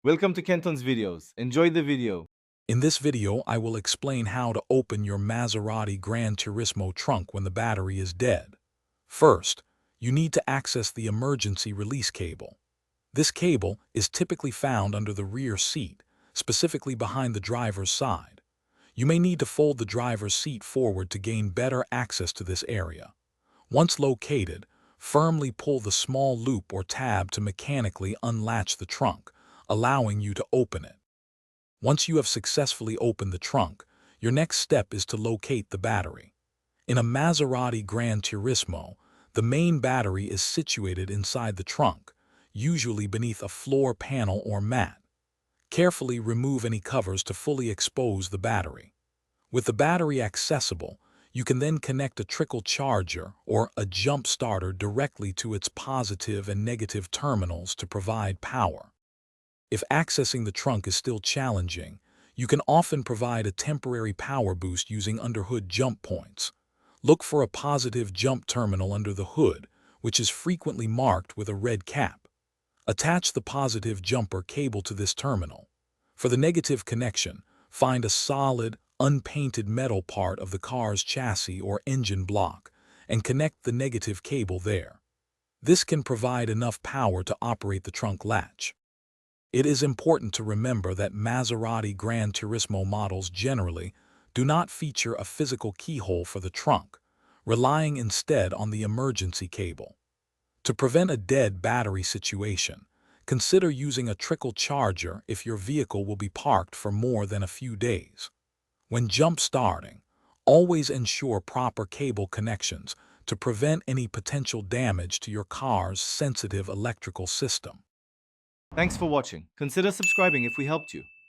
Welcome to Kenton's videos. Enjoy the video. In this video, I will explain how to open your Maserati Granturismo trunk when the battery is dead. First, you need to access the emergency release cable. This cable is typically found under the rear seat, specifically behind the driver's side. You may need to fold the driver's seat forward to gain better access to this area. Once located, firmly pull the small loop or tab to mechanically unlatch the trunk, allowing you to open it. Once you have successfully opened the trunk, your next step is to locate the battery. In a Maserati Granturismo, the main battery is situated inside the trunk, usually beneath a floor panel or mat. Carefully remove any covers to fully expose the battery. With the battery accessible, you can then connect a trickle charger or a jump starter directly to its positive and negative terminals to provide power. If accessing the trunk is still challenging, you can often provide a temporary power boost using underhood jump points. Look for a positive jump terminal under the hood, which is frequently marked with a red cap. Attach the positive jumper cable to this terminal. For the negative connection, find a solid, unpainted metal part of the car's chassis or engine block and connect the negative cable there. This can provide enough power to operate the trunk latch. It is important to remember that Maserati Granturismo models generally do not feature a physical keyhole for the trunk, relying instead on the emergency cable. To prevent a dead battery situation, consider using a trickle charger if your vehicle will be parked for more than a few days. When jump starting, always ensure proper cable connections to prevent any potential damage to your car's sensitive electrical system. Thanks for watching. Consider subscribing if we helped you.